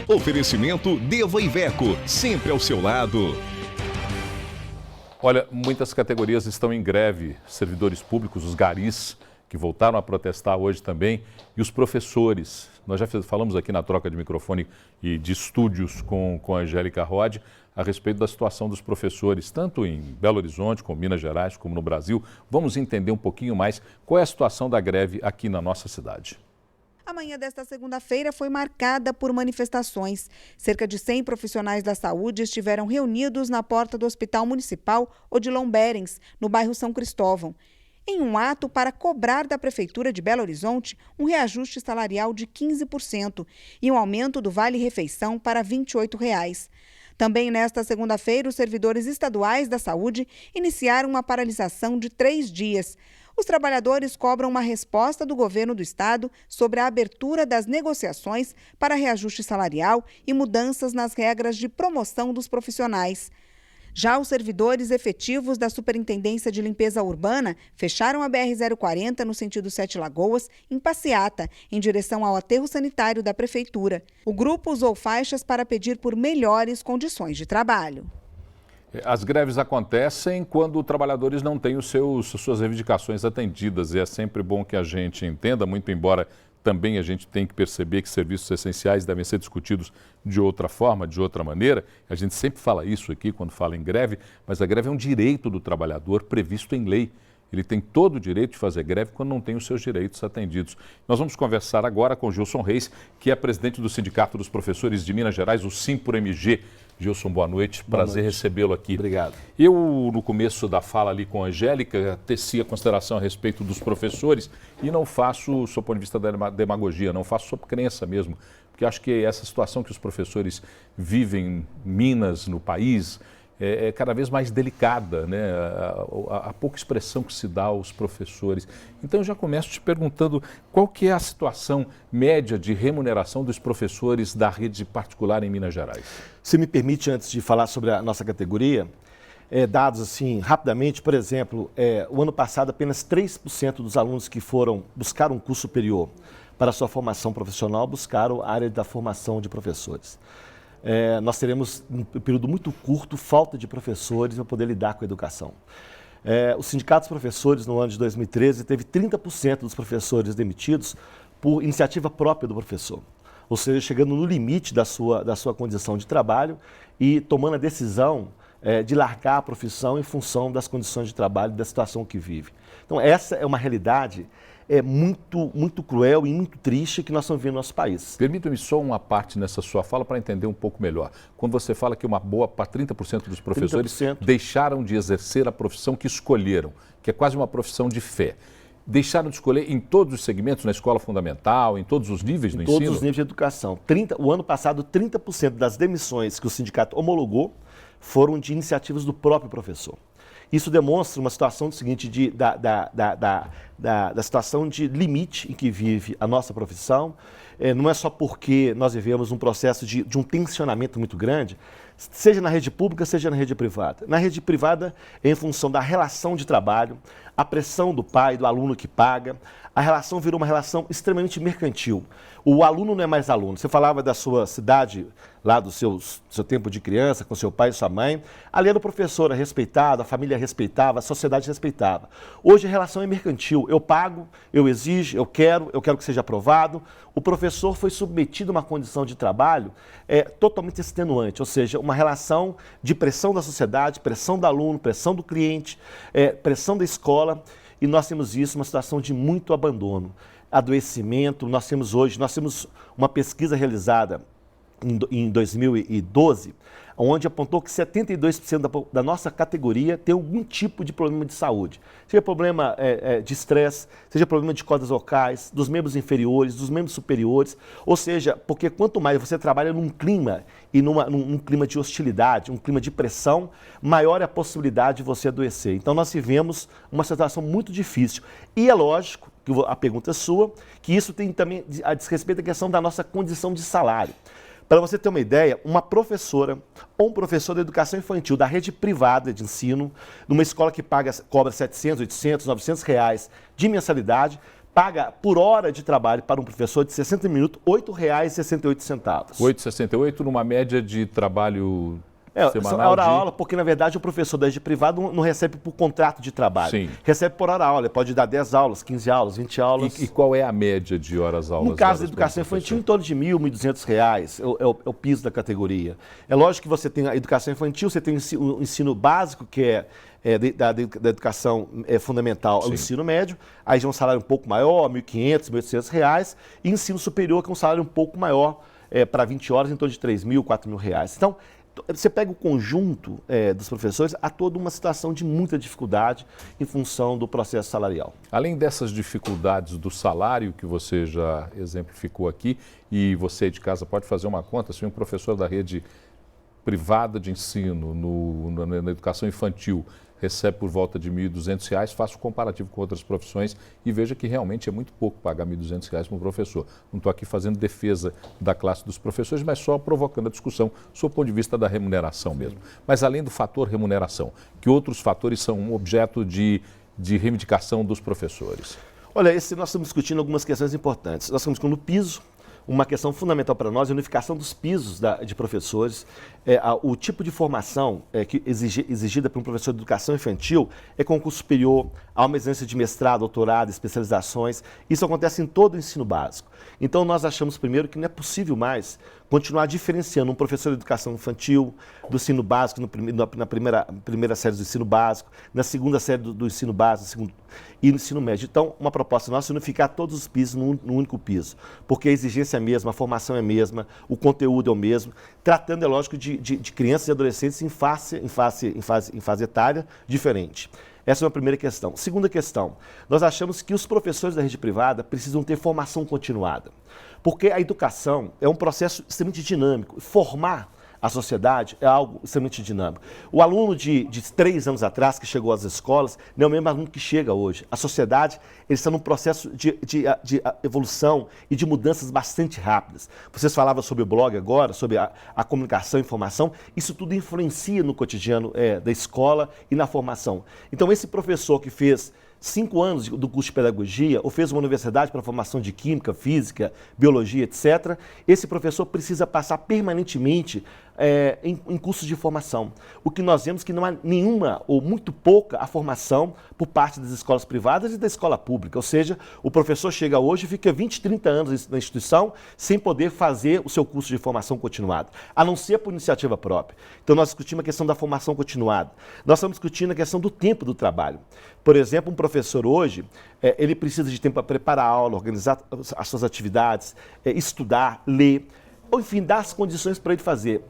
Oferecimento Deva Iveco, sempre ao seu lado. Olha, muitas categorias estão em greve. Servidores públicos, os garis, que voltaram a protestar hoje também, e os professores. Nós já falamos aqui na troca de microfone e de estúdios com a Angélica Rod a respeito da situação dos professores, tanto em Belo Horizonte, como Minas Gerais, como no Brasil. Vamos entender um pouquinho mais qual é a situação da greve aqui na nossa cidade. A manhã desta segunda-feira foi marcada por manifestações. Cerca de 100 profissionais da saúde estiveram reunidos na porta do Hospital Municipal Odilon Berens, no bairro São Cristóvão, em um ato para cobrar da Prefeitura de Belo Horizonte um reajuste salarial de 15% e um aumento do vale-refeição para R$ 28. Também nesta segunda-feira, os servidores estaduais da saúde iniciaram uma paralisação de 3 dias. Os trabalhadores cobram uma resposta do governo do estado sobre a abertura das negociações para reajuste salarial e mudanças nas regras de promoção dos profissionais. Já os servidores efetivos da Superintendência de Limpeza Urbana fecharam a BR-040 no sentido Sete Lagoas, em Passeata, em direção ao aterro sanitário da Prefeitura. O grupo usou faixas para pedir por melhores condições de trabalho. As greves acontecem quando trabalhadores não têm suas reivindicações atendidas, e é sempre bom que a gente entenda, muito embora também a gente tem que perceber que serviços essenciais devem ser discutidos de outra forma, de outra maneira. A gente sempre fala isso aqui quando fala em greve, mas a greve é um direito do trabalhador previsto em lei. Ele tem todo o direito de fazer greve quando não tem os seus direitos atendidos. Nós vamos conversar agora com Gilson Reis, que é presidente do Sindicato dos Professores de Minas Gerais, o Simpor-MG. Gilson, boa noite. Prazer recebê-lo aqui. Obrigado. Eu, no começo da fala ali com a Angélica, teci a consideração a respeito dos professores e não faço, sob o ponto de vista da demagogia, não faço sob crença mesmo, porque acho que essa situação que os professores vivem em Minas, no país, é cada vez mais delicada, né? A pouca expressão que se dá aos professores. Então, eu já começo te perguntando qual que é a situação média de remuneração dos professores da rede particular em Minas Gerais. Se me permite, antes de falar sobre a nossa categoria, dados assim, rapidamente, por exemplo, o ano passado apenas 3% dos alunos que foram buscar um curso superior para a sua formação profissional buscaram a área da formação de professores. Nós teremos, num período muito curto, falta de professores para poder lidar com a educação. O Sindicato dos Professores, no ano de 2013, teve 30% dos professores demitidos por iniciativa própria do professor. Ou seja, chegando no limite da sua condição de trabalho e tomando a decisão de largar a profissão em função das condições de trabalho e da situação que vive. Então, essa é uma realidade muito cruel e muito triste que nós estamos vivendo no nosso país. Permita-me só uma parte nessa sua fala para entender um pouco melhor. Quando você fala que uma boa para 30% dos professores 30%. Deixaram de exercer a profissão que escolheram, que é quase uma profissão de fé. Deixaram de escolher em todos os segmentos, na escola fundamental, em todos os níveis do ensino? Em todos os níveis de educação. O ano passado, 30% das demissões que o sindicato homologou foram de iniciativas do próprio professor. Isso demonstra uma situação seguinte da situação de limite em que vive a nossa profissão. Não é só porque nós vivemos um processo de um tensionamento muito grande, seja na rede pública, seja na rede privada. Na rede privada, em função da relação de trabalho, a pressão do pai, do aluno que paga, a relação virou uma relação extremamente mercantil. O aluno não é mais aluno. Você falava da sua cidade, lá do seu tempo de criança, com seu pai e sua mãe. Ali era o professor respeitado, a família respeitava, a sociedade respeitava. Hoje a relação é mercantil. Eu pago, eu exijo, eu quero que seja aprovado. O professor foi submetido a uma condição de trabalho totalmente extenuante, ou seja, uma relação de pressão da sociedade, pressão do aluno, pressão do cliente, pressão da escola. E nós temos isso, uma situação de muito abandono, adoecimento. Nós temos uma pesquisa realizada em 2012, onde apontou que 72% da nossa categoria tem algum tipo de problema de saúde. Seja problema de estresse, seja problema de cordas vocais, dos membros inferiores, dos membros superiores. Ou seja, porque quanto mais você trabalha num clima e num clima de hostilidade, um clima de pressão, maior é a possibilidade de você adoecer. Então nós vivemos uma situação muito difícil. E é lógico, que a pergunta é sua, que isso tem também a desrespeito da questão da nossa condição de salário. Para você ter uma ideia, uma professora ou um professor da educação infantil da rede privada de ensino, numa escola que cobra 700, 800, 900 reais de mensalidade, paga por hora de trabalho para um professor de 60 minutos R$ 8,68. 8,68 numa média de trabalho semanal? É hora-aula, porque na verdade o professor da rede privada não recebe por contrato de trabalho. Sim. Recebe por hora-aula, ele pode dar 10 aulas, 15 aulas, 20 aulas. E qual é a média de horas-aulas? No caso da educação infantil, em torno de R$ 1.200, é o piso da categoria. É lógico que você tem a educação infantil, você tem o ensino básico, que é da educação fundamental ao ensino médio, aí já é um salário um pouco maior, R$ 1.500, R$ 1.800, e ensino superior, que é um salário um pouco maior, para 20 horas, em torno de R$ 3.000, R$ 4.000. Então, você pega o conjunto dos professores, há toda uma situação de muita dificuldade em função do processo salarial. Além dessas dificuldades do salário que você já exemplificou aqui, e você de casa pode fazer uma conta, se um professor da rede privada de ensino na educação infantil recebe por volta de R$ 1.200, faça o comparativo com outras profissões e veja que realmente é muito pouco pagar R$ 1.200 para um professor. Não estou aqui fazendo defesa da classe dos professores, mas só provocando a discussão sob o ponto de vista da remuneração mesmo. Mas além do fator remuneração, que outros fatores são um objeto de reivindicação dos professores? Olha, nós estamos discutindo algumas questões importantes. Nós estamos discutindo o piso. Uma questão fundamental para nós é a unificação dos pisos de professores. O tipo de formação exigida por um professor de educação infantil é concurso superior, há uma exigência de mestrado, doutorado, especializações. Isso acontece em todo o ensino básico. Então, nós achamos, primeiro, que não é possível mais continuar diferenciando um professor de educação infantil do ensino básico, na primeira série do ensino básico, na segunda série do ensino básico e no ensino médio. Então, uma proposta nossa é unificar todos os pisos num único piso, porque a exigência é a mesma, a formação é a mesma, o conteúdo é o mesmo, tratando, é lógico, de crianças e adolescentes em fase etária diferente. Essa é uma primeira questão. Segunda questão, nós achamos que os professores da rede privada precisam ter formação continuada, porque a educação é um processo extremamente dinâmico. Formar a sociedade é algo extremamente dinâmico. O aluno de 3 anos atrás, que chegou às escolas, não é o mesmo aluno que chega hoje. A sociedade está num processo de evolução e de mudanças bastante rápidas. Vocês falavam sobre o blog agora, sobre a comunicação e informação. Isso tudo influencia no cotidiano da escola e na formação. Então, esse professor que fez 5 anos do curso de pedagogia ou fez uma universidade para formação de química, física, biologia, etc., esse professor precisa passar permanentemente em cursos de formação. O que nós vemos que não há nenhuma ou muito pouca a formação por parte das escolas privadas e da escola pública. Ou seja, o professor chega hoje e fica 20, 30 anos na instituição sem poder fazer o seu curso de formação continuada, a não ser por iniciativa própria. Então, nós discutimos a questão da formação continuada. Nós estamos discutindo a questão do tempo do trabalho. Por exemplo, um professor hoje, ele precisa de tempo para preparar a aula, organizar as suas atividades, estudar, ler, ou enfim, dar as condições para ele fazer.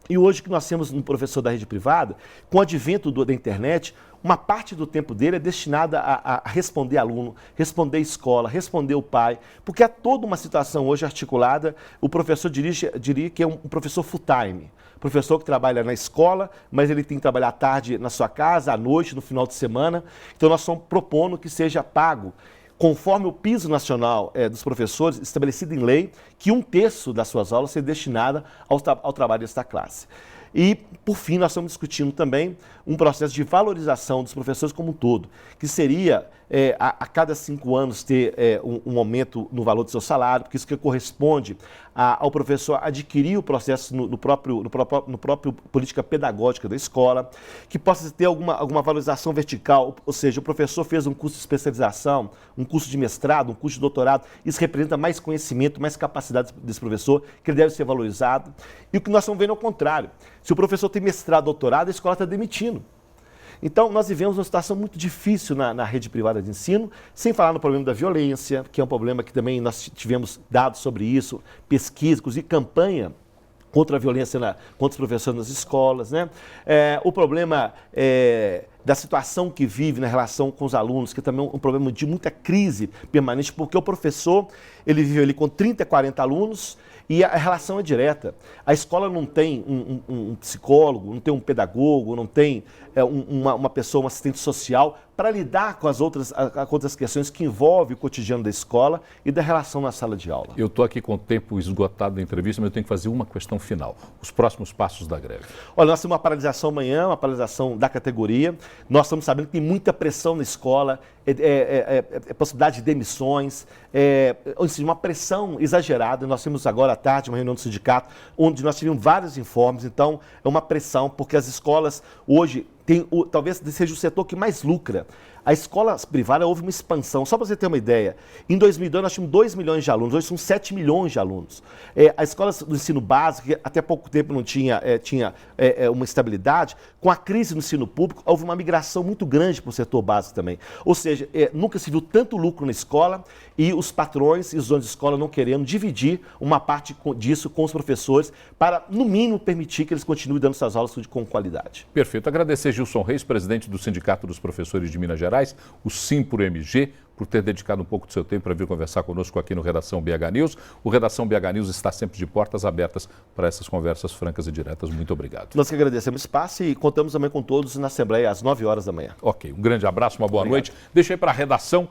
E hoje que nós temos um professor da rede privada, com o advento da internet, uma parte do tempo dele é destinada a responder aluno, responder escola, responder o pai, porque há toda uma situação hoje articulada, o professor diria que é um professor full-time. Professor que trabalha na escola, mas ele tem que trabalhar à tarde na sua casa, à noite, no final de semana. Então, nós estamos propondo que seja pago, conforme o piso nacional dos professores, estabelecido em lei, que 1/3 das suas aulas seja destinada ao trabalho desta classe. E, por fim, nós estamos discutindo também um processo de valorização dos professores como um todo, que seria, a cada 5 anos, ter um aumento no valor do seu salário, porque isso que corresponde ao professor adquirir o processo no próprio política pedagógica da escola, que possa ter alguma valorização vertical, ou seja, o professor fez um curso de especialização, um curso de mestrado, um curso de doutorado, isso representa mais conhecimento, mais capacidade desse professor, que ele deve ser valorizado. E o que nós estamos vendo é o contrário. Se o professor tem mestrado, doutorado, a escola está demitindo. Então, nós vivemos uma situação muito difícil na rede privada de ensino, sem falar no problema da violência, que é um problema que também nós tivemos dados sobre isso, pesquisa, inclusive campanha contra a violência contra os professores nas escolas, né? O problema da situação que vive na relação com os alunos, que também é um problema de muita crise permanente, porque o professor, ele vive ali com 30, 40 alunos e a relação é direta. A escola não tem um psicólogo, não tem um pedagogo, não tem uma pessoa, um assistente social para lidar com as outras questões que envolvem o cotidiano da escola e da relação na sala de aula. Eu estou aqui com o tempo esgotado da entrevista, mas eu tenho que fazer uma questão final. Os próximos passos da greve. Olha, nós temos uma paralisação amanhã, uma paralisação da categoria. Nós estamos sabendo que tem muita pressão na escola, possibilidade de demissões, uma pressão exagerada. Nós temos agora à tarde uma reunião do sindicato, onde nós tivemos vários informes. Então, é uma pressão, porque as escolas hoje talvez seja o setor que mais lucra. A escola privada houve uma expansão. Só para você ter uma ideia, em 2002 nós tínhamos 2 milhões de alunos, hoje são 7 milhões de alunos. As escolas do ensino básico, que até pouco tempo não tinha uma estabilidade, com a crise no ensino público, houve uma migração muito grande para o setor básico também. Ou seja, nunca se viu tanto lucro na escola e os patrões e os donos de escola não querendo dividir uma parte disso com os professores para, no mínimo, permitir que eles continuem dando suas aulas com qualidade. Perfeito. Agradecer Gilson Reis, presidente do Sindicato dos Professores de Minas Gerais, o Simpro-MG, por ter dedicado um pouco do seu tempo para vir conversar conosco aqui no Redação BH News. O Redação BH News está sempre de portas abertas para essas conversas francas e diretas. Muito obrigado. Nós que agradecemos o espaço e contamos também com todos na Assembleia às 9 horas da manhã. Ok, um grande abraço, uma boa noite. Deixei para a redação,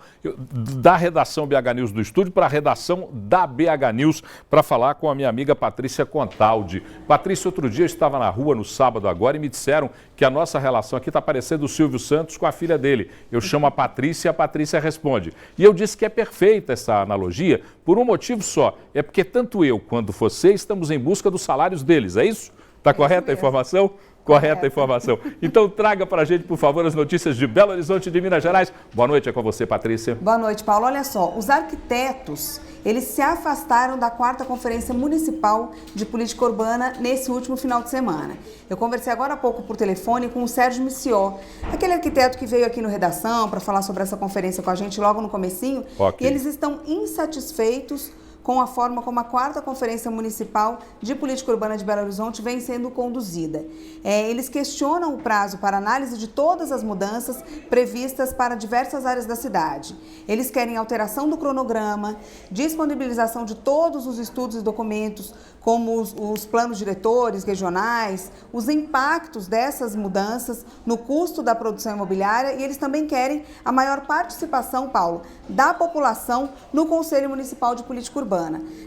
da Redação BH News do estúdio para a redação da BH News para falar com a minha amiga Patrícia Contaldi. Patrícia, outro dia eu estava na rua no sábado agora e me disseram que a nossa relação aqui está parecendo o Silvio Santos com a filha dele. Eu chamo a Patrícia e a Patrícia responde. E eu disse que é perfeita essa analogia por um motivo só. É porque tanto eu quanto você estamos em busca dos salários deles, é isso? Está correta a informação? Correta a informação. Então traga para a gente, por favor, as notícias de Belo Horizonte de Minas Gerais. Boa noite, é com você, Patrícia. Boa noite, Paulo. Olha só, os arquitetos, eles se afastaram da 4ª Conferência Municipal de Política Urbana nesse último final de semana. Eu conversei agora há pouco por telefone com o Sérgio Missió, aquele arquiteto que veio aqui no Redação para falar sobre essa conferência com a gente logo no comecinho. Okay. E eles estão insatisfeitos com a forma como a 4ª Conferência Municipal de Política Urbana de Belo Horizonte vem sendo conduzida. Eles questionam o prazo para análise de todas as mudanças previstas para diversas áreas da cidade. Eles querem alteração do cronograma, disponibilização de todos os estudos e documentos, como os planos diretores regionais, os impactos dessas mudanças no custo da produção imobiliária, e eles também querem a maior participação, Paulo, da população no Conselho Municipal de Política Urbana.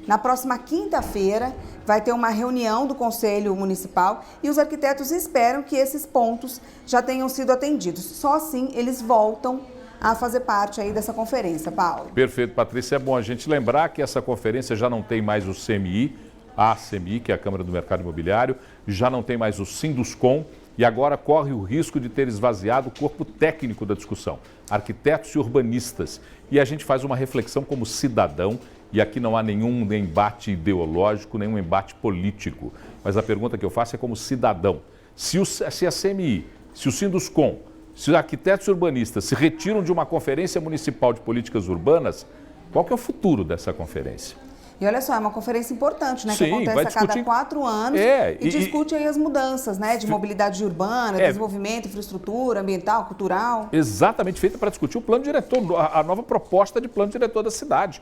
Na próxima quinta-feira vai ter uma reunião do Conselho Municipal e os arquitetos esperam que esses pontos já tenham sido atendidos. Só assim eles voltam a fazer parte aí dessa conferência, Paulo. Perfeito, Patrícia. É bom a gente lembrar que essa conferência já não tem mais o CMI, a CMI, que é a Câmara do Mercado Imobiliário, já não tem mais o Sinduscom e agora corre o risco de ter esvaziado o corpo técnico da discussão, arquitetos e urbanistas. E a gente faz uma reflexão como cidadão. E aqui não há nenhum embate ideológico, nenhum embate político. Mas a pergunta que eu faço é como cidadão. Se a CMI, se o Sinduscom, se os arquitetos e urbanistas se retiram de uma conferência municipal de políticas urbanas, qual que é o futuro dessa conferência? E olha só, é uma conferência importante, né? Sim, que acontece a cada 4 anos e discute aí as mudanças, né? De mobilidade urbana, desenvolvimento, infraestrutura, ambiental, cultural. Exatamente, feita para discutir o plano diretor, a nova proposta de plano diretor da cidade.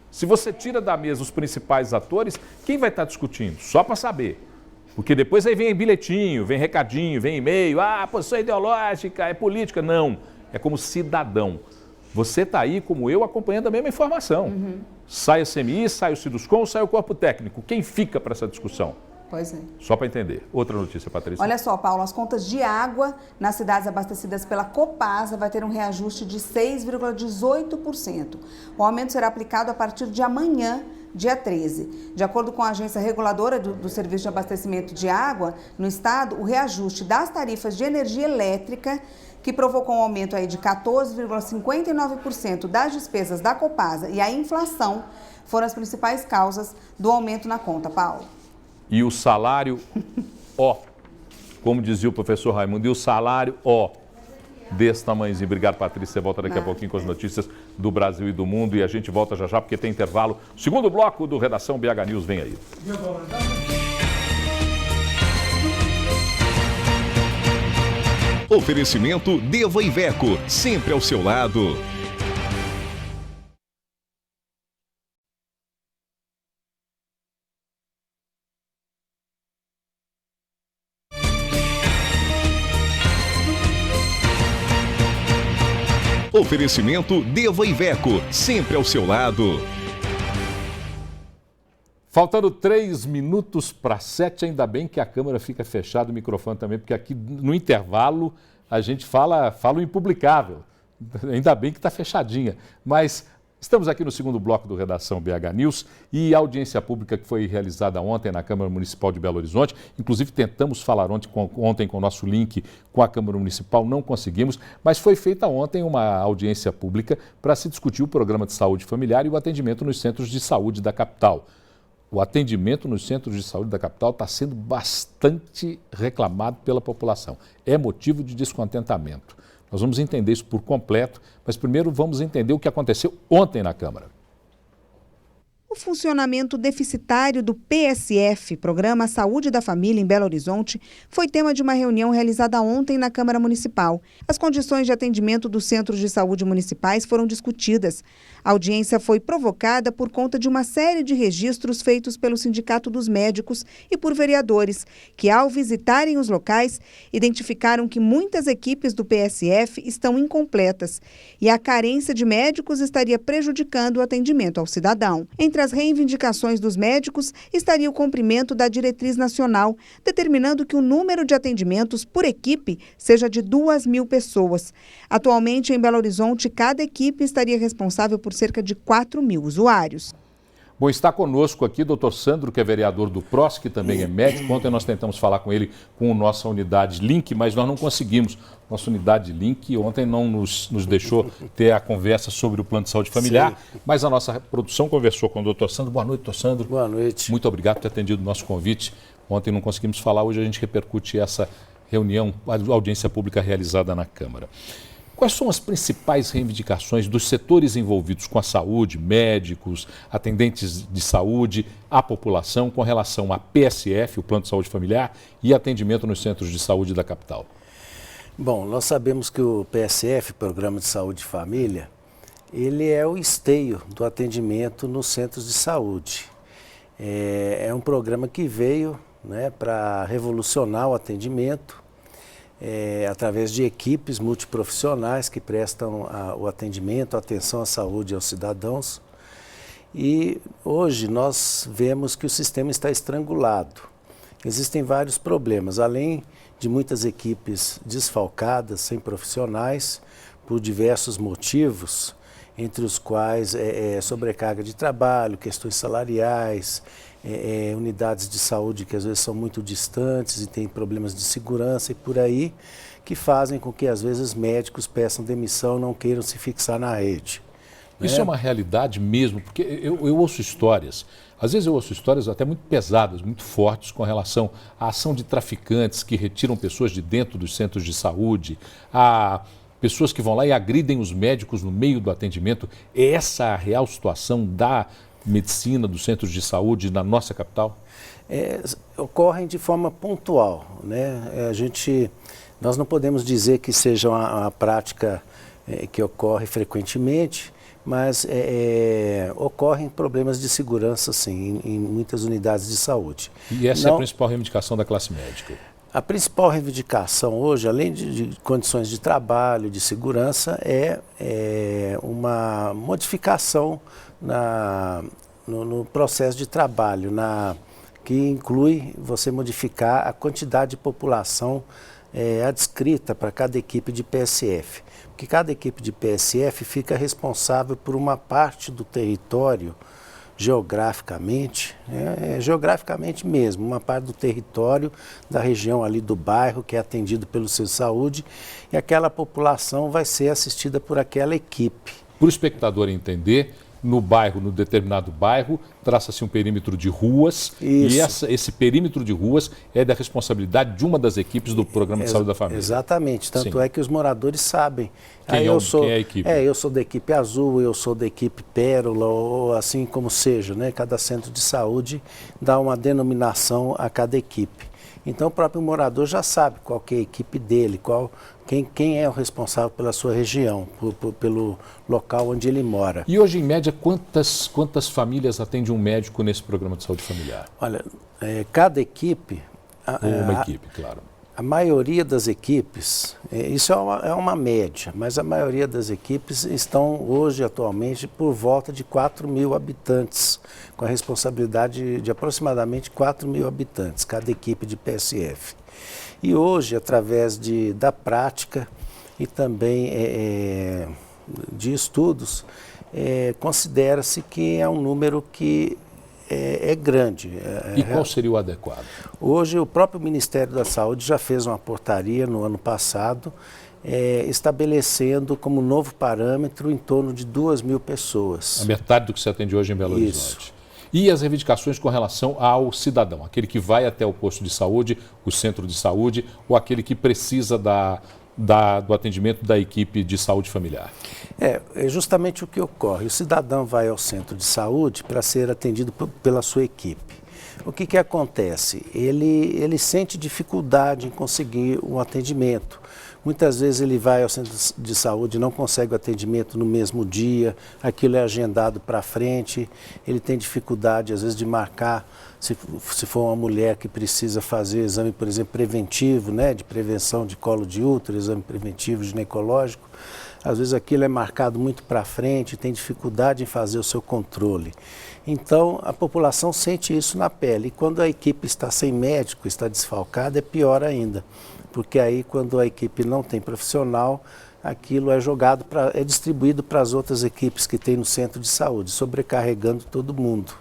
Se você tira da mesa os principais atores, quem vai estar discutindo? Só para saber. Porque depois aí vem bilhetinho, vem recadinho, vem e-mail, posição ideológica, é política. Não, é como cidadão. Você está aí, como eu, acompanhando a mesma informação. Sai a CMI, sai o Sinduscom, sai o corpo técnico. Quem fica para essa discussão? Pois é. Só para entender. Outra notícia, Patrícia. Olha só, Paulo, as contas de água nas cidades abastecidas pela Copasa vai ter um reajuste de 6,18%. O aumento será aplicado a partir de amanhã, dia 13. De acordo com a agência reguladora do Serviço de Abastecimento de Água no estado, o reajuste das tarifas de energia elétrica, que provocou um aumento aí de 14,59% das despesas da Copasa, e a inflação foram as principais causas do aumento na conta, Paulo. E o salário, como dizia o professor Raimundo, e o salário, desse tamanhozinho. Obrigado, Patrícia. Você volta daqui a pouquinho com as notícias do Brasil e do mundo. E a gente volta já porque tem intervalo. Segundo bloco do Redação BH News, vem aí. Oferecimento Deva Iveco, sempre ao seu lado. Oferecimento Deva Iveco, sempre ao seu lado. Faltando 3 minutos para 7, ainda bem que a câmera fica fechada, o microfone também, porque aqui no intervalo a gente fala o impublicável. Ainda bem que está fechadinha. Mas estamos aqui no segundo bloco do Redação BH News e a audiência pública que foi realizada ontem na Câmara Municipal de Belo Horizonte. Inclusive tentamos falar ontem com o nosso link com a Câmara Municipal, não conseguimos, mas foi feita ontem uma audiência pública para se discutir o programa de saúde familiar e o atendimento nos centros de saúde da capital. O atendimento nos centros de saúde da capital está sendo bastante reclamado pela população. É motivo de descontentamento. Nós vamos entender isso por completo, mas primeiro vamos entender o que aconteceu ontem na Câmara. O funcionamento deficitário do PSF, Programa Saúde da Família em Belo Horizonte, foi tema de uma reunião realizada ontem na Câmara Municipal. As condições de atendimento dos centros de saúde municipais foram discutidas. A audiência foi provocada por conta de uma série de registros feitos pelo Sindicato dos Médicos e por vereadores, que ao visitarem os locais, identificaram que muitas equipes do PSF estão incompletas e a carência de médicos estaria prejudicando o atendimento ao cidadão. Entre as reivindicações dos médicos estaria o cumprimento da diretriz nacional, determinando que o número de atendimentos por equipe seja de 2.000 pessoas. Atualmente, em Belo Horizonte, cada equipe estaria responsável por cerca de 4.000 usuários. Bom, está conosco aqui o doutor Sandro, que é vereador do PROS, que também é médico. Ontem nós tentamos falar com ele com a nossa unidade Link, mas nós não conseguimos. Nossa unidade Link ontem não nos deixou ter a conversa sobre o plano de saúde familiar, sim, mas a nossa produção conversou com o doutor Sandro. Boa noite, doutor Sandro. Boa noite. Muito obrigado por ter atendido o nosso convite. Ontem não conseguimos falar, hoje a gente repercute essa reunião, a audiência pública realizada na Câmara. Quais são as principais reivindicações dos setores envolvidos com a saúde, médicos, atendentes de saúde, a população, com relação a PSF, o Plano de Saúde Familiar, e atendimento nos centros de saúde da capital? Bom, nós sabemos que o PSF, Programa de Saúde e Família, ele é o esteio do atendimento nos centros de saúde. É um programa que veio, né, para revolucionar o atendimento, através de equipes multiprofissionais que prestam o atendimento, a atenção à saúde aos cidadãos. E hoje nós vemos que o sistema está estrangulado. Existem vários problemas, além de muitas equipes desfalcadas, sem profissionais, por diversos motivos, entre os quais sobrecarga de trabalho, questões salariais, unidades de saúde que às vezes são muito distantes e têm problemas de segurança e por aí, que fazem com que às vezes médicos peçam demissão, não queiram se fixar na rede. Isso é uma realidade mesmo, porque eu ouço histórias, às vezes eu ouço histórias até muito pesadas, muito fortes com relação à ação de traficantes que retiram pessoas de dentro dos centros de saúde, a pessoas que vão lá e agridem os médicos no meio do atendimento. É essa a real situação da medicina, dos centros de saúde na nossa capital? Ocorrem de forma pontual, né? Nós não podemos dizer que seja uma prática que ocorre frequentemente, mas ocorrem problemas de segurança, sim, em muitas unidades de saúde. E essa é a principal reivindicação da classe médica? A principal reivindicação hoje, além de condições de trabalho, de segurança, é uma modificação no processo de trabalho, que inclui você modificar a quantidade de população adscrita para cada equipe de PSF. Porque cada equipe de PSF fica responsável por uma parte do território geograficamente, geograficamente mesmo, uma parte do território da região ali do bairro que é atendido pelo seu saúde e aquela população vai ser assistida por aquela equipe. Para o espectador entender, no bairro, no determinado bairro, traça-se um perímetro de ruas. Isso. E esse perímetro de ruas é da responsabilidade de uma das equipes do Programa de Saúde da Família. Exatamente, tanto Sim. É que os moradores sabem. Quem é a equipe? Eu sou da equipe azul, eu sou da equipe pérola, ou assim como seja, né? Cada centro de saúde dá uma denominação a cada equipe. Então o próprio morador já sabe qual que é a equipe dele, quem é o responsável pela sua região, pelo local onde ele mora. E hoje, em média, quantas famílias atende um médico nesse programa de saúde familiar? Olha, cada equipe... Uma equipe, claro. A maioria das equipes, isso é uma média, mas a maioria das equipes estão hoje, atualmente, por volta de 4.000 habitantes, com a responsabilidade de aproximadamente 4.000 habitantes, cada equipe de PSF. E hoje, através da prática e também de estudos, considera-se que é um número que é grande. E qual seria o adequado? Hoje, o próprio Ministério da Saúde já fez uma portaria no ano passado, estabelecendo como novo parâmetro em torno de 2.000 pessoas. A metade do que se atende hoje em Belo Horizonte. Isso. E as reivindicações com relação ao cidadão, aquele que vai até o posto de saúde, o centro de saúde, ou aquele que precisa do atendimento da equipe de saúde familiar? É justamente o que ocorre. O cidadão vai ao centro de saúde para ser atendido pela sua equipe. O que acontece? Ele sente dificuldade em conseguir um atendimento. Muitas vezes ele vai ao centro de saúde e não consegue o atendimento no mesmo dia, aquilo é agendado para frente, ele tem dificuldade às vezes de marcar, se for uma mulher que precisa fazer exame, por exemplo, preventivo, né, de prevenção de colo de útero, exame preventivo ginecológico, às vezes aquilo é marcado muito para frente, tem dificuldade em fazer o seu controle. Então, a população sente isso na pele. E quando a equipe está sem médico, está desfalcada, é pior ainda. Porque aí, quando a equipe não tem profissional, aquilo é distribuído para as outras equipes que tem no centro de saúde, sobrecarregando todo mundo.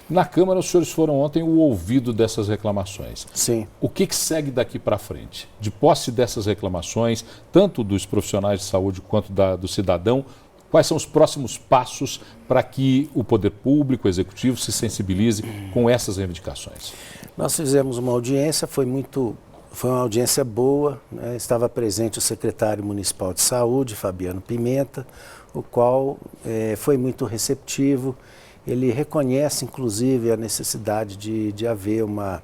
Na Câmara, os senhores foram ontem o ouvido dessas reclamações. Sim. O que segue daqui para frente? De posse dessas reclamações, tanto dos profissionais de saúde quanto do cidadão, quais são os próximos passos para que o poder público, o executivo, se sensibilize com essas reivindicações? Nós fizemos uma audiência, foi uma audiência boa, né? Estava presente o secretário municipal de saúde, Fabiano Pimenta, o qual foi muito receptivo. Ele reconhece, inclusive, a necessidade de haver uma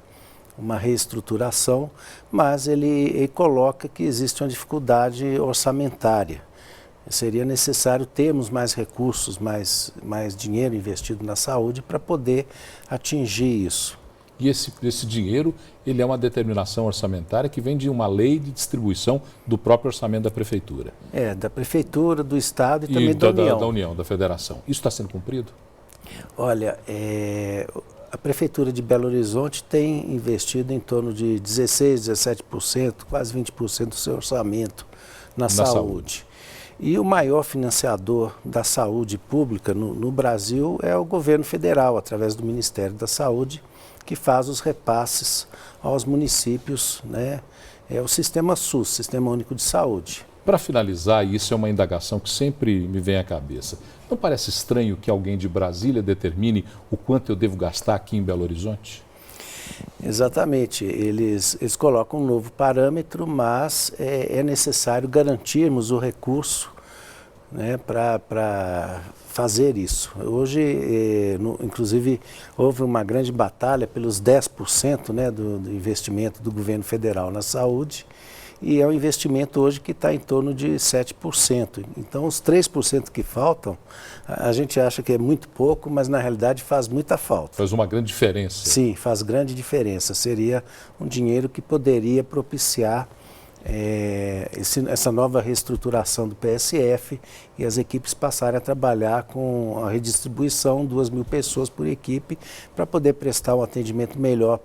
reestruturação, mas ele coloca que existe uma dificuldade orçamentária. Seria necessário termos mais recursos, mais dinheiro investido na saúde para poder atingir isso. E esse dinheiro, ele é uma determinação orçamentária que vem de uma lei de distribuição do próprio orçamento da Prefeitura. Da Prefeitura, do Estado e também da União. Da União, da Federação. Isso está sendo cumprido? Olha, a Prefeitura de Belo Horizonte tem investido em torno de 16%, 17%, quase 20% do seu orçamento na saúde. E o maior financiador da saúde pública no Brasil é o governo federal, através do Ministério da Saúde, que faz os repasses aos municípios, né? É o Sistema SUS, Sistema Único de Saúde. Para finalizar, e isso é uma indagação que sempre me vem à cabeça, não parece estranho que alguém de Brasília determine o quanto eu devo gastar aqui em Belo Horizonte? Exatamente, eles colocam um novo parâmetro, mas é necessário garantirmos o recurso, né, para fazer isso. Hoje, inclusive, houve uma grande batalha pelos 10%, né, do investimento do governo federal na saúde, e é um investimento hoje que está em torno de 7%. Então, os 3% que faltam, a gente acha que é muito pouco, mas na realidade faz muita falta. Faz uma grande diferença. Sim, faz grande diferença. Seria um dinheiro que poderia propiciar essa nova reestruturação do PSF e as equipes passarem a trabalhar com a redistribuição, 2.000 pessoas por equipe, para poder prestar um atendimento melhor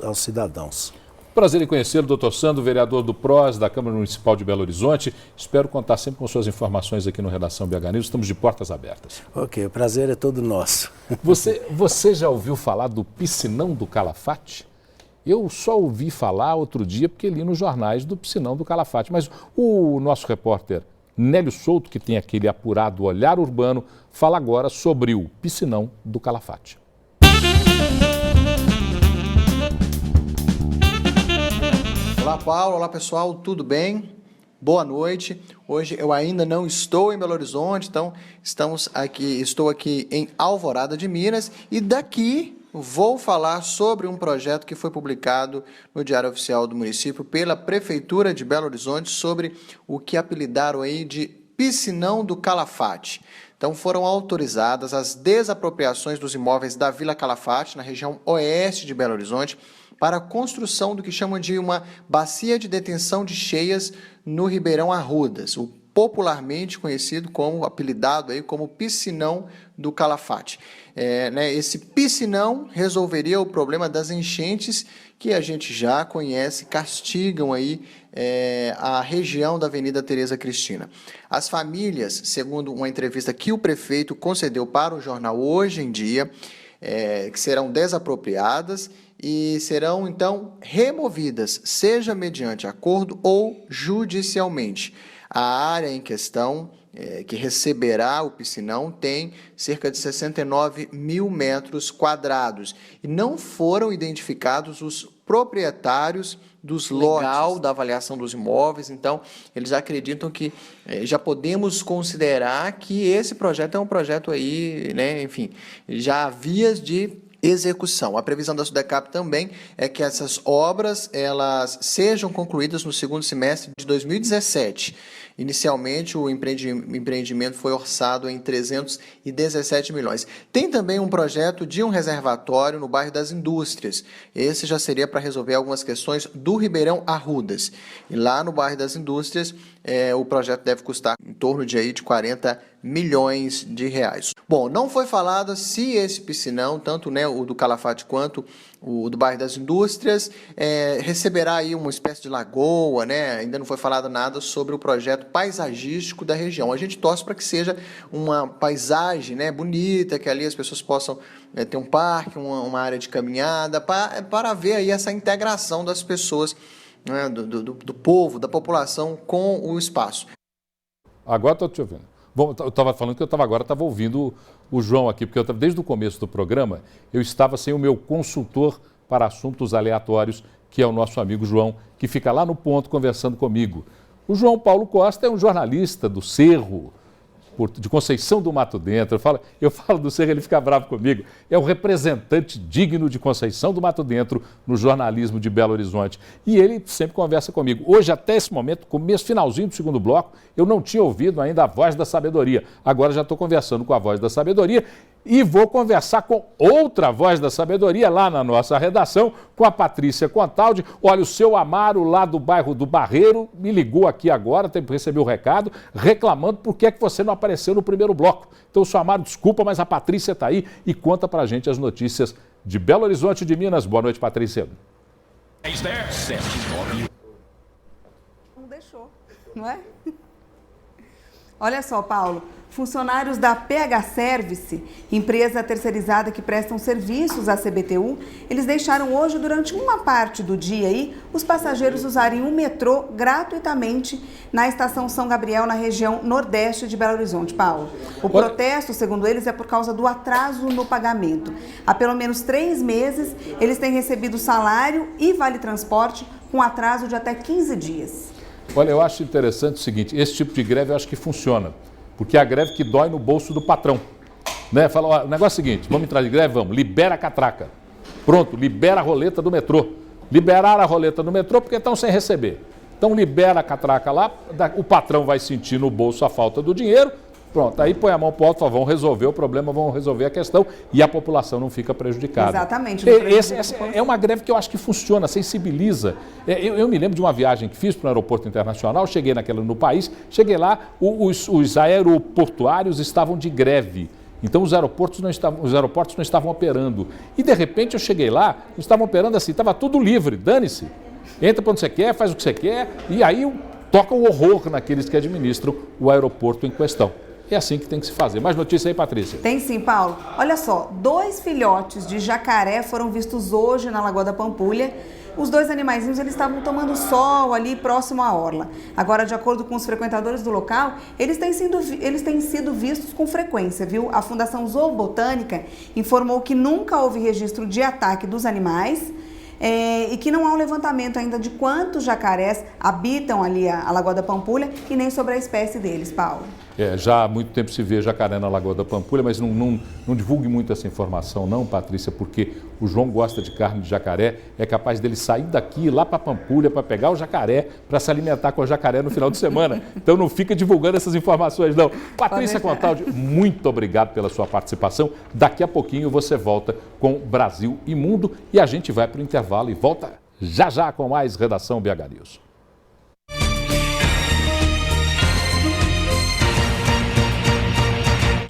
aos cidadãos. Prazer em conhecê-lo, doutor Sandro, vereador do PROS, da Câmara Municipal de Belo Horizonte. Espero contar sempre com suas informações aqui no Redação BH News. Estamos de portas abertas. Ok, o prazer é todo nosso. Você já ouviu falar do Piscinão do Calafate? Eu só ouvi falar outro dia porque li nos jornais do Piscinão do Calafate. Mas o nosso repórter Nélio Souto, que tem aquele apurado olhar urbano, fala agora sobre o Piscinão do Calafate. Olá, Paulo. Olá, pessoal. Tudo bem? Boa noite. Hoje eu ainda não estou em Belo Horizonte, então estou aqui em Alvorada de Minas e daqui vou falar sobre um projeto que foi publicado no Diário Oficial do município pela Prefeitura de Belo Horizonte sobre o que apelidaram aí de Piscinão do Calafate. Então foram autorizadas as desapropriações dos imóveis da Vila Calafate, na região oeste de Belo Horizonte, para a construção do que chamam de uma bacia de detenção de cheias no Ribeirão Arrudas, o popularmente conhecido como, apelidado aí como piscinão do Calafate. Esse piscinão resolveria o problema das enchentes que a gente já conhece, castigam aí a região da Avenida Tereza Cristina. As famílias, segundo uma entrevista que o prefeito concedeu para o jornal Hoje em Dia, que serão desapropriadas e serão, então, removidas, seja mediante acordo ou judicialmente. A área em questão, que receberá o piscinão, tem cerca de 69 mil metros quadrados e não foram identificados os proprietários dos lotes da avaliação dos imóveis. Então, eles acreditam que já podemos considerar que esse projeto é um projeto aí, enfim, já há vias de execução. A previsão da Sudecap também é que essas obras elas sejam concluídas no segundo semestre de 2017. Inicialmente, o empreendimento foi orçado em 317 milhões. Tem também um projeto de um reservatório no bairro das Indústrias. Esse já seria para resolver algumas questões do Ribeirão Arrudas. E lá no bairro das Indústrias, o projeto deve custar em torno de 40 milhões de reais. Bom, não foi falado se esse piscinão, tanto o do Calafate quanto o do bairro das Indústrias, receberá aí uma espécie de lagoa, Ainda não foi falado nada sobre o projeto paisagístico da região. A gente torce para que seja uma paisagem, bonita, que ali as pessoas possam ter um parque, uma área de caminhada, para ver aí essa integração das pessoas, do povo, da população com o espaço. Agora estou te ouvindo. Bom, eu estava falando que eu estava ouvindo o João aqui, porque desde o começo do programa eu estava sem o meu consultor para assuntos aleatórios, que é o nosso amigo João, que fica lá no ponto conversando comigo. O João Paulo Costa é um jornalista do Cerro, de Conceição do Mato Dentro. Eu falo do Cerro, ele fica bravo comigo. É o representante digno de Conceição do Mato Dentro no jornalismo de Belo Horizonte. E ele sempre conversa comigo. Hoje, até esse momento, finalzinho do segundo bloco, eu não tinha ouvido ainda a Voz da Sabedoria. Agora já estou conversando com a Voz da Sabedoria e vou conversar com outra Voz da Sabedoria lá na nossa redação, com a Patrícia Contaldi. Olha, o seu Amaro lá do bairro do Barreiro me ligou aqui agora, recebi o recado, reclamando por que você não apareceu no primeiro bloco. Então, o seu Amaro, desculpa, mas a Patrícia está aí e conta pra gente as notícias de Belo Horizonte e de Minas. Boa noite, Patrícia. Não deixou, não é? Olha só, Paulo, funcionários da PH Service, empresa terceirizada que prestam serviços à CBTU, eles deixaram hoje, durante uma parte do dia aí, os passageiros usarem o metrô gratuitamente na estação São Gabriel, na região nordeste de Belo Horizonte. Paulo, o protesto, segundo eles, é por causa do atraso no pagamento. Há pelo menos 3 meses, eles têm recebido salário e vale-transporte com atraso de até 15 dias. Olha, eu acho interessante o seguinte, esse tipo de greve eu acho que funciona, porque é a greve que dói no bolso do patrão. Fala, ó, o negócio é o seguinte, vamos entrar de greve? Vamos, libera a catraca. Pronto, libera a roleta do metrô. Liberaram a roleta do metrô porque estão sem receber. Então libera a catraca lá, o patrão vai sentir no bolso a falta do dinheiro, pronto, aí põe a mão para o alto e fala, vão resolver o problema, vão resolver a questão e a população não fica prejudicada. Exatamente. Essa é uma greve que eu acho que funciona, sensibiliza. Eu me lembro de uma viagem que fiz para o aeroporto internacional, cheguei no país, cheguei lá, os aeroportuários estavam de greve. Então os aeroportos não estavam operando. E de repente eu cheguei lá, não estavam operando assim, estava tudo livre, dane-se. Entra para onde você quer, faz o que você quer, e aí toca o horror naqueles que administram o aeroporto em questão. É assim que tem que se fazer. Mais notícia aí, Patrícia? Tem sim, Paulo. Olha só, 2 filhotes de jacaré foram vistos hoje na Lagoa da Pampulha. Os 2 animaizinhos, eles estavam tomando sol ali próximo à orla. Agora, de acordo com os frequentadores do local, eles têm sido vistos com frequência, viu? A Fundação Zoobotânica informou que nunca houve registro de ataque dos animais e que não há um levantamento ainda de quantos jacarés habitam ali a Lagoa da Pampulha e nem sobre a espécie deles, Paulo. Já há muito tempo se vê jacaré na Lagoa da Pampulha, mas não divulgue muito essa informação não, Patrícia, porque o João gosta de carne de jacaré, é capaz dele sair daqui lá para Pampulha para pegar o jacaré, para se alimentar com o jacaré no final de semana. Então não fica divulgando essas informações não. Patrícia Contaldi, muito obrigado pela sua participação. Daqui a pouquinho você volta com Brasil e Mundo e a gente vai para o intervalo e volta já com mais Redação BH News.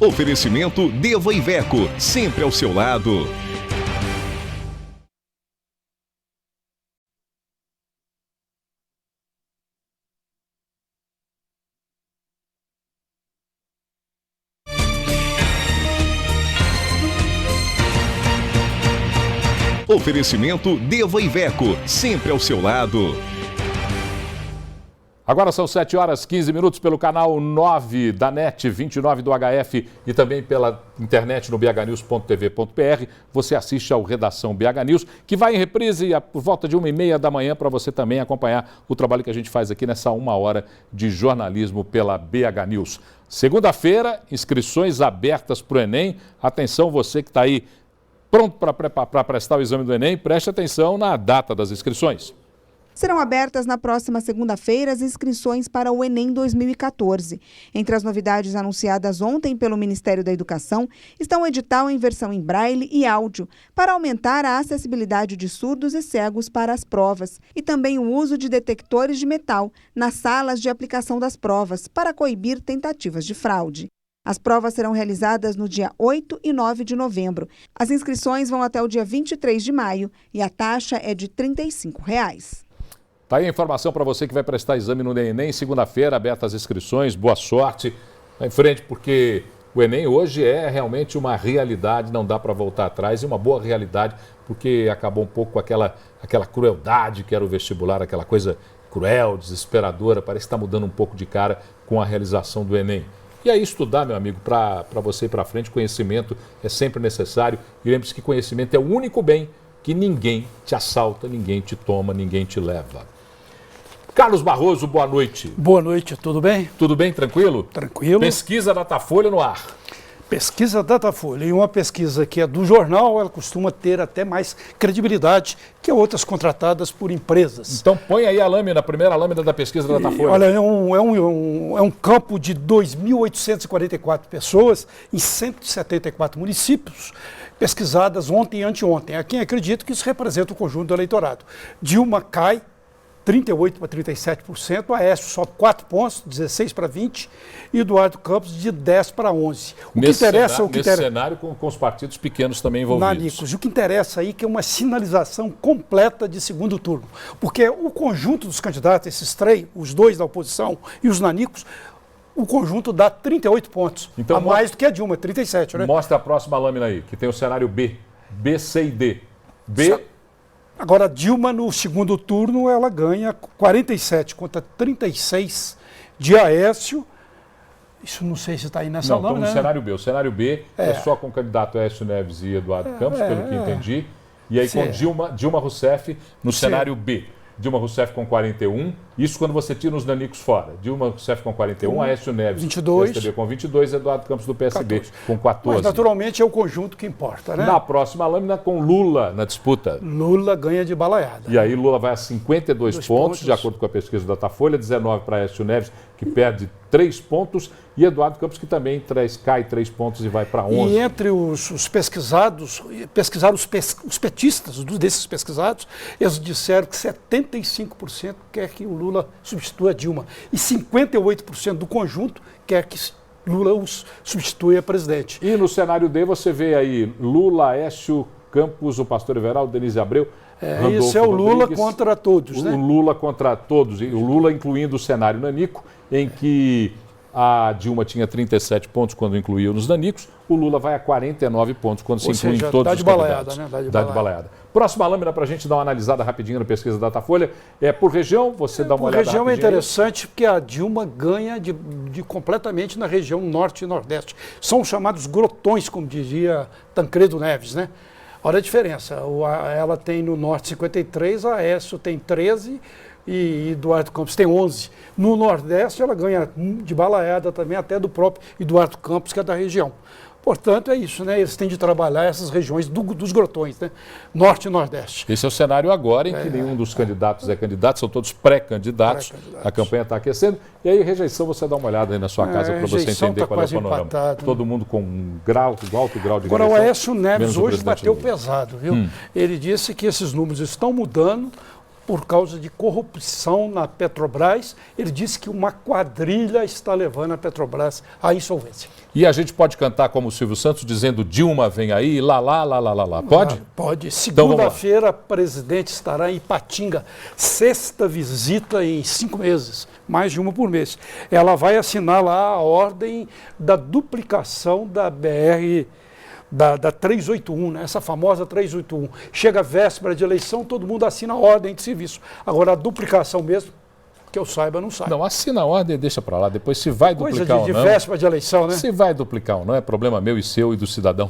Oferecimento Deva Iveco, sempre ao seu lado. Oferecimento Deva Iveco, sempre ao seu lado. Agora são 7h15 pelo canal 9 da NET, 29 do HF e também pela internet no bhnews.tv.br. Você assiste ao Redação BH News, que vai em reprise por volta de 1h30 da manhã para você também acompanhar o trabalho que a gente faz aqui nessa 1 hora de jornalismo pela BH News. Segunda-feira, inscrições abertas para o Enem. Atenção, você que está aí pronto para prestar o exame do Enem, preste atenção na data das inscrições. Serão abertas na próxima segunda-feira as inscrições para o Enem 2014. Entre as novidades anunciadas ontem pelo Ministério da Educação estão o edital em versão em braille e áudio, para aumentar a acessibilidade de surdos e cegos para as provas, e também o uso de detectores de metal nas salas de aplicação das provas, para coibir tentativas de fraude. As provas serão realizadas no dia 8 e 9 de novembro. As inscrições vão até o dia 23 de maio e a taxa é de R$ 35. Tá aí a informação para você que vai prestar exame no Enem, segunda-feira, abertas as inscrições, boa sorte. Vai em frente, porque o Enem hoje é realmente uma realidade, não dá para voltar atrás, e uma boa realidade, porque acabou um pouco com aquela crueldade que era o vestibular, aquela coisa cruel, desesperadora, parece que está mudando um pouco de cara com a realização do Enem. E aí estudar, meu amigo, para você ir para frente, conhecimento é sempre necessário, e lembre-se que conhecimento é o único bem que ninguém te assalta, ninguém te toma, ninguém te leva. Carlos Barroso, boa noite. Boa noite, tudo bem? Tudo bem, tranquilo? Tranquilo. Pesquisa Datafolha no ar. Pesquisa Datafolha, e uma pesquisa que é do jornal, ela costuma ter até mais credibilidade que outras contratadas por empresas. Então põe aí a lâmina, a primeira lâmina da pesquisa Datafolha. Olha, é um campo de 2.844 pessoas em 174 municípios, pesquisadas ontem e anteontem. A quem acredita que isso representa o conjunto do eleitorado. Dilma cai 38% para 37%, Aécio sobe 4 pontos, 16 para 20%, e Eduardo Campos de 10 para 11%. Nesse cenário com os partidos pequenos também envolvidos. Nanicos. O que interessa aí é que é uma sinalização completa de segundo turno, porque o conjunto dos candidatos, esses três, os dois da oposição e os nanicos, o conjunto dá 38 pontos, então, a mais do que a Dilma, 37, né? Mostra a próxima lâmina aí, que tem o cenário B, C e D. Agora, Dilma, no segundo turno, ela ganha 47 contra 36 de Aécio. Isso não sei se está aí nessa lâmina. Não, no cenário B. O cenário B é só com o candidato Aécio Neves e Eduardo Campos, pelo que entendi. E aí com Dilma Rousseff no cenário B. Dilma Rousseff com 41, isso quando você tira os nanicos fora. Dilma Rousseff com 41, Aécio Neves 22, PSDB com 22, Eduardo Campos do PSB 14. Com 14. Mas naturalmente é o conjunto que importa, né? Na próxima lâmina com Lula na disputa. Lula ganha de balaiada. E aí Lula vai a 52 pontos, de acordo com a pesquisa do Datafolha, 19 para Aécio Neves, que perde 3 pontos, e Eduardo Campos, que também cai 3 pontos e vai para 11. E entre os pesquisados, pesquisaram os petistas, desses pesquisados, eles disseram que 75% quer que o Lula substitua a Dilma, e 58% do conjunto quer que Lula os substitua a presidente. E no cenário D você vê aí Lula, Aécio, Campos, o pastor Everaldo, Denise Abreu, isso é o Lula contra todos, né? O Lula contra todos, e o Lula incluindo o cenário nanico, em que a Dilma tinha 37 pontos quando incluiu nos nanicos, o Lula vai a 49 pontos quando se inclui em todos os candidatos. Dá de baleada. Próxima lâmina para a gente dar uma analisada rapidinho na pesquisa Datafolha, é por região, você dá uma olhada. Por região é interessante porque a Dilma ganha de completamente na região norte e nordeste. São os chamados grotões, como dizia Tancredo Neves, né? Olha a diferença, ela tem no norte 53, a Aécio tem 13, e Eduardo Campos tem 11. No Nordeste, ela ganha de balaiada também, até do próprio Eduardo Campos, que é da região. Portanto, é isso, né? Eles têm de trabalhar essas regiões dos grotões, né? Norte e Nordeste. Esse é o cenário agora em que nenhum dos candidatos é candidato, são todos pré-candidatos. A campanha está aquecendo. E aí, rejeição, você dá uma olhada aí na sua casa para você entender qual é o panorama. Empatado, todo mundo com um alto grau de Agora, rejeição. o Aécio Neves hoje bateu Lula. pesado, viu? Ele disse que esses números estão mudando por causa de corrupção na Petrobras. Ele disse que uma quadrilha está levando a Petrobras à insolvência. E a gente pode cantar como o Silvio Santos, dizendo Dilma vem aí, lá. Pode? Pode. Então, Segunda-feira, a presidente estará em Ipatinga. 6ª visita em 5 meses, mais de uma por mês. Ela vai assinar lá a ordem da duplicação da BR, da 381, né? Essa famosa 381. Chega a véspera de eleição, todo mundo assina a ordem de serviço. Agora, a duplicação mesmo, que eu saiba, não sai. Não, assina a ordem e deixa para lá. Depois, se vai duplicar ou não... de véspera de eleição, né? Se vai duplicar ou não, é problema meu e seu e do cidadão.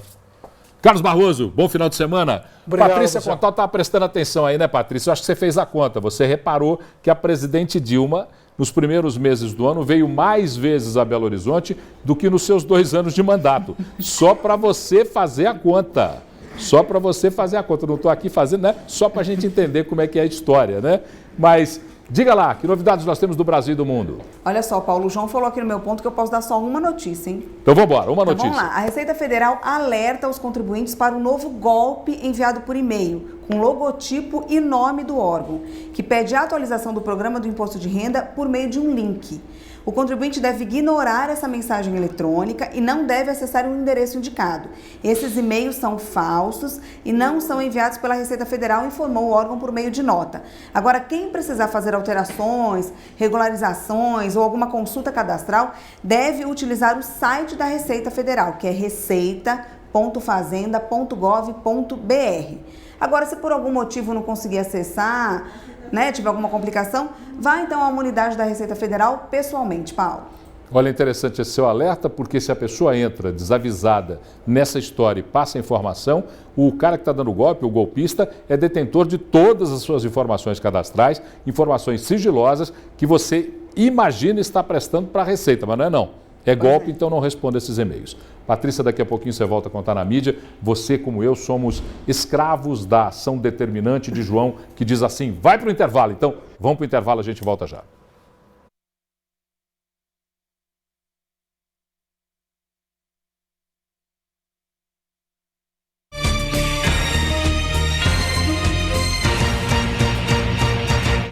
Carlos Barroso, bom final de semana. Obrigado, Patrícia Contal estava prestando atenção aí, né, Patrícia? Eu acho que você fez a conta. Você reparou que a presidente Dilma, nos primeiros meses do ano, veio mais vezes a Belo Horizonte do que nos seus 2 anos de mandato. Só para você fazer a conta. Só para você fazer a conta. Eu não estou aqui fazendo, né? Só para a gente entender como é que é a história, né? Mas... diga lá, que novidades nós temos do Brasil e do mundo? Olha só, Paulo, o João falou aqui no meu ponto que eu posso dar só uma notícia, hein? Então vamos embora, uma notícia. Vamos lá, a Receita Federal alerta os contribuintes para um novo golpe enviado por e-mail, com logotipo e nome do órgão, que pede a atualização do programa do imposto de renda por meio de um link. O contribuinte deve ignorar essa mensagem eletrônica e não deve acessar o endereço indicado. Esses e-mails são falsos e não são enviados pela Receita Federal, informou o órgão por meio de nota. Agora, quem precisar fazer alterações, regularizações ou alguma consulta cadastral, deve utilizar o site da Receita Federal, que é receita.fazenda.gov.br. Agora, se por algum motivo não conseguir acessar, né, tiver alguma complicação, vá então a uma unidade da Receita Federal pessoalmente, Paulo. Olha, interessante esse seu alerta, porque se a pessoa entra desavisada nessa história e passa a informação, o cara que está dando golpe, o golpista, é detentor de todas as suas informações cadastrais, informações sigilosas que você imagina estar prestando para a Receita, mas não é não. É golpe, então não responda esses e-mails. Patrícia, daqui a pouquinho você volta a contar na mídia. Você, como eu, somos escravos da ação determinante de João, que diz assim, vai para o intervalo. Então, vamos para o intervalo, a gente volta já.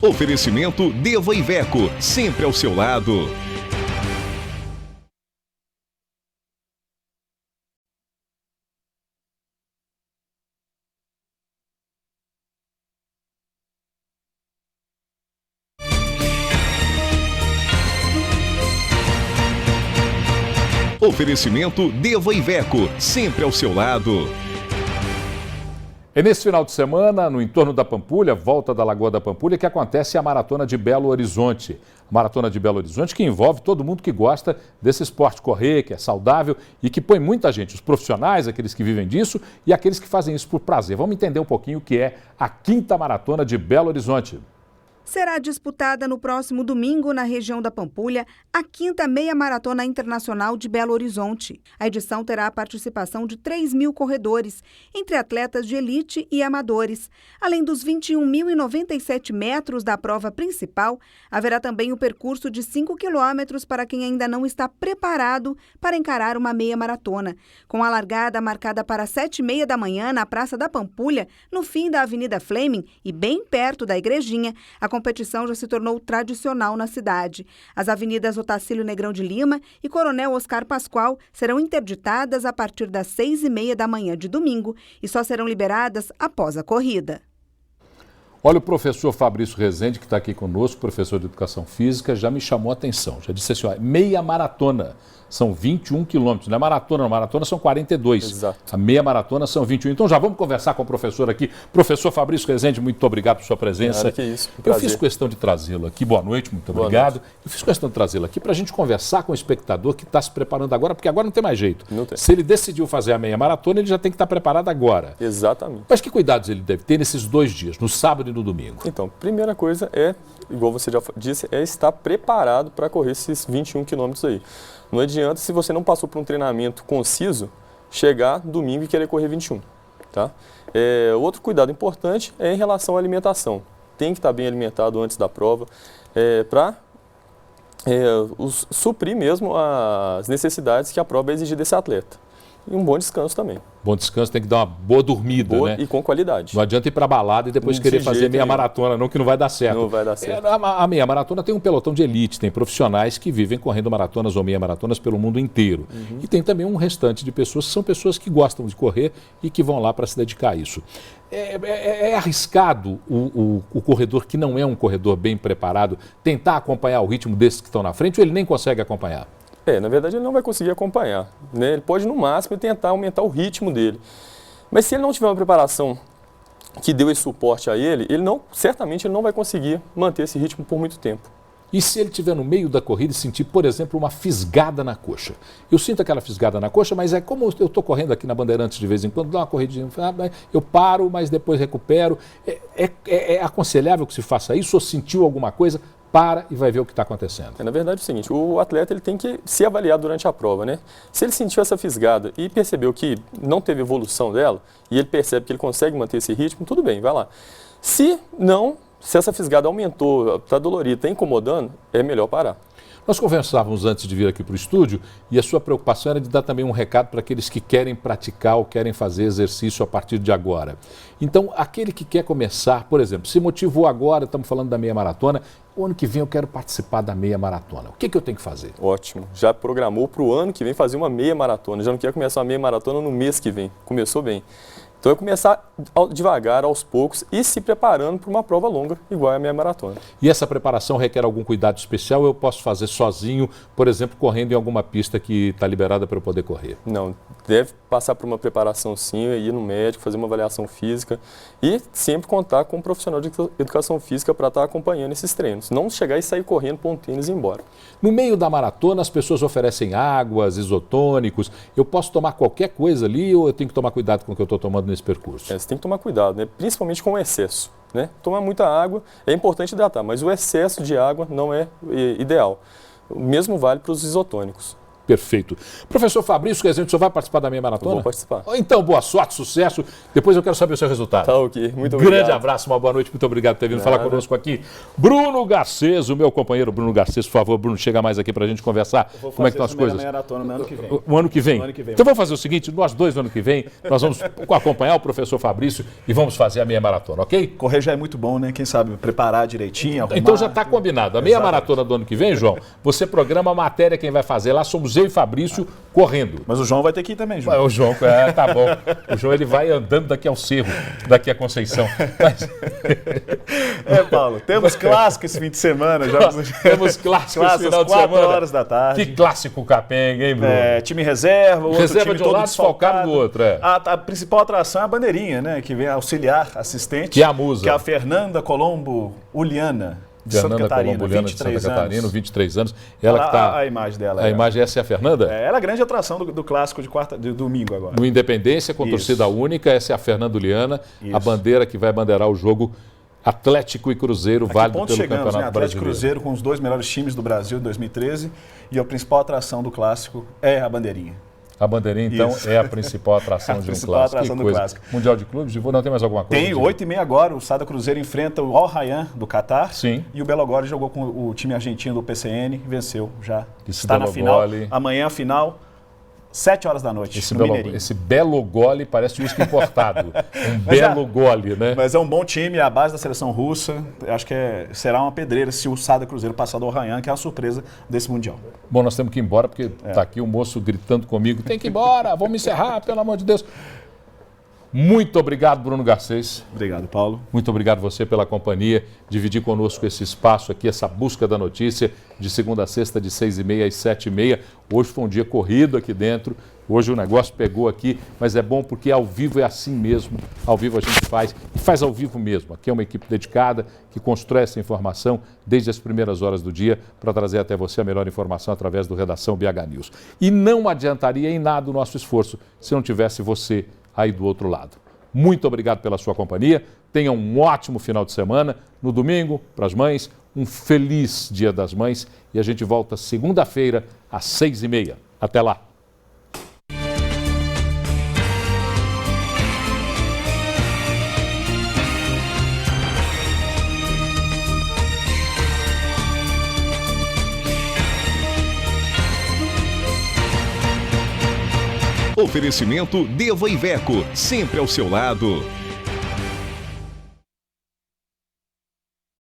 Oferecimento Deva Iveco, sempre ao seu lado. Oferecimento Deva Iveco, sempre ao seu lado. É nesse final de semana, no entorno da Pampulha, volta da Lagoa da Pampulha, que acontece a Maratona de Belo Horizonte. Maratona de Belo Horizonte que envolve todo mundo que gosta desse esporte correr, que é saudável e que põe muita gente, os profissionais, aqueles que vivem disso e aqueles que fazem isso por prazer. Vamos entender um pouquinho o que é a 5ª Maratona de Belo Horizonte. Será disputada no próximo domingo, na região da Pampulha, a 5ª Meia Maratona Internacional de Belo Horizonte. A edição terá a participação de 3.000 corredores, entre atletas de elite e amadores. Além dos 21.097 metros da prova principal, haverá também o percurso de 5 quilômetros para quem ainda não está preparado para encarar uma meia maratona. Com a largada marcada para 7h30 da manhã na Praça da Pampulha, no fim da Avenida Fleming e bem perto da Igrejinha, a competição já se tornou tradicional na cidade. As avenidas Otacílio Negrão de Lima e Coronel Oscar Pascoal serão interditadas a partir das 6h30 da manhã de domingo e só serão liberadas após a corrida. Olha, o professor Fabrício Rezende, que está aqui conosco, professor de Educação Física, já me chamou a atenção. Já disse assim, ó, meia maratona são 21 quilômetros. Não é maratona, não. Maratona são 42. Exato. A meia maratona são 21. Então já vamos conversar com o professor aqui. Professor Fabrício Rezende, muito obrigado por sua presença. Claro que isso, eu fiz questão de trazê-lo aqui. Boa noite, muito obrigado. Eu fiz questão de trazê-lo aqui para a gente conversar com o espectador que está se preparando agora, porque agora não tem mais jeito. Não tem. Se ele decidiu fazer a meia maratona, ele já tem que estar preparado agora. Exatamente. Mas que cuidados ele deve ter nesses 2 dias, no sábado sábado e no domingo? Então, primeira coisa é, igual você já disse, é estar preparado para correr esses 21 quilômetros aí. Não adianta, se você não passou por um treinamento conciso, chegar domingo e querer correr 21, tá? Outro cuidado importante é em relação à alimentação. Tem que estar bem alimentado antes da prova, para suprir mesmo as necessidades que a prova vai exigir desse atleta. E um bom descanso também. Bom descanso, tem que dar uma boa dormida, né? E com qualidade. Não adianta ir para balada e depois querer fazer meia maratona, não, que não vai dar certo. Não vai dar certo. A meia maratona tem um pelotão de elite, tem profissionais que vivem correndo maratonas ou meia maratonas pelo mundo inteiro. E tem também um restante de pessoas que são pessoas que gostam de correr e que vão lá para se dedicar a isso. É arriscado o corredor que não é um corredor bem preparado tentar acompanhar o ritmo desses que estão na frente ou ele nem consegue acompanhar? Na verdade ele não vai conseguir acompanhar, né? Ele pode no máximo tentar aumentar o ritmo dele. Mas se ele não tiver uma preparação que deu esse suporte a ele, certamente ele não vai conseguir manter esse ritmo por muito tempo. E se ele estiver no meio da corrida e sentir, por exemplo, uma fisgada na coxa? Eu sinto aquela fisgada na coxa, mas é como eu estou correndo aqui na Bandeirantes de vez em quando, dá uma corridinha, eu paro, mas depois recupero. É aconselhável que se faça isso ou sentiu alguma coisa? Para e vai ver o que está acontecendo. Na verdade é o seguinte, o atleta ele tem que se avaliar durante a prova, né? Se ele sentiu essa fisgada e percebeu que não teve evolução dela, e ele percebe que ele consegue manter esse ritmo, tudo bem, vai lá. Se essa fisgada aumentou, está dolorida, está incomodando, é melhor parar. Nós conversávamos antes de vir aqui para o estúdio e a sua preocupação era de dar também um recado para aqueles que querem praticar ou querem fazer exercício a partir de agora. Então, aquele que quer começar, por exemplo, se motivou agora, estamos falando da meia maratona, o ano que vem eu quero participar da meia maratona. O que eu tenho que fazer? Ótimo. Já programou para o ano que vem fazer uma meia maratona. Já não quer começar uma meia maratona no mês que vem. Começou bem. Então é começar devagar, aos poucos e se preparando para uma prova longa, igual a meia maratona. E essa preparação requer algum cuidado especial ou eu posso fazer sozinho, por exemplo, correndo em alguma pista que está liberada para eu poder correr? Não, deve passar por uma preparação sim, ir no médico, fazer uma avaliação física e sempre contar com um profissional de educação física para estar acompanhando esses treinos. Não chegar e sair correndo, pôr um tênis e ir embora. No meio da maratona, as pessoas oferecem águas, isotônicos. Eu posso tomar qualquer coisa ali ou eu tenho que tomar cuidado com o que eu estou tomando nesse percurso? Você tem que tomar cuidado, né? Principalmente com o excesso, né? Tomar muita água é importante hidratar, mas o excesso de água não é ideal. O mesmo vale para os isotônicos. Perfeito. Professor Fabrício, quer dizer, o senhor vai participar da meia maratona? Vou participar. Então, boa sorte, sucesso. Depois eu quero saber o seu resultado. Tá ok, muito obrigado. Grande abraço, uma boa noite, muito obrigado por ter vindo falar conosco aqui. Bruno Garcês, o meu companheiro Bruno Garcês, por favor, Bruno, chega mais aqui para a gente conversar. Como é que estão as coisas? Maratona no ano que vem. O ano que vem? Então vamos fazer o seguinte, nós dois no ano que vem, nós vamos acompanhar o professor Fabrício e vamos fazer a meia maratona, ok? Correr já é muito bom, né? Quem sabe preparar direitinho, arrumar. Então já está combinado. A meia maratona do ano que vem, João, você programa a matéria, quem vai fazer lá somos eu e Fabrício correndo. Mas o João vai ter que ir também, João. O João, tá bom. O João ele vai andando daqui ao Cerro, daqui a Conceição. Mas... Paulo, temos clássico esse fim de semana. Temos clássico esse final de semana. 4 horas da tarde. Que clássico capenga, hein, Bruno? Time reserva, o outro reserva time de um todo lado, desfalcado do outro. A principal atração é a bandeirinha, né? Que vem auxiliar, assistente. Que é a musa. Que é a Fernanda Colombo Uliana. De Santa Catarina, 23 anos. Ela que tá, a imagem dela. A imagem, essa é a Fernanda? Ela é a grande atração do clássico de domingo agora. No Independência, com torcida única, essa é a Fernanda Uliana, a bandeira que vai bandeirar o jogo Atlético e Cruzeiro, válido pelo Campeonato Brasileiro. Atlético e Cruzeiro com os 2 melhores times do Brasil em 2013 e a principal atração do clássico é a bandeirinha. A bandeirinha, então, é a principal atração de um clássico. Atração do clássico. Mundial de Clubes, não tem mais alguma coisa? Tem, 8h30 agora, o Sada Cruzeiro enfrenta o Al Rayyan do Catar. Sim. E o Belo Gole jogou com o time argentino do PCN e venceu já. Está na final. Amanhã a final, 7 horas da noite, no Mineirinho. Esse Belo Gole parece uísque importado. Belo Gole, né? Mas é um bom time, é a base da seleção russa. Acho que será uma pedreira se o Sada Cruzeiro passar do Al Rayyan, que é a surpresa desse Mundial. Bom, nós temos que ir embora, porque está aqui o moço gritando comigo. Tem que ir embora, vamos encerrar, pelo amor de Deus. Muito obrigado, Bruno Garcês. Obrigado, Paulo. Muito obrigado você pela companhia, dividir conosco esse espaço aqui, essa busca da notícia, de segunda a sexta, de 6h30 às 7h30. Hoje foi um dia corrido aqui dentro, hoje o negócio pegou aqui, mas é bom porque ao vivo é assim mesmo, ao vivo a gente faz, e faz ao vivo mesmo. Aqui é uma equipe dedicada que constrói essa informação desde as primeiras horas do dia para trazer até você a melhor informação através do Redação BH News. E não adiantaria em nada o nosso esforço se não tivesse você aí do outro lado. muito obrigado pela sua companhia. Tenha um ótimo final de semana. No domingo, para as mães, um feliz Dia das Mães. E a gente volta segunda-feira, às 6h30. Até lá. Oferecimento Deva Iveco, sempre ao seu lado.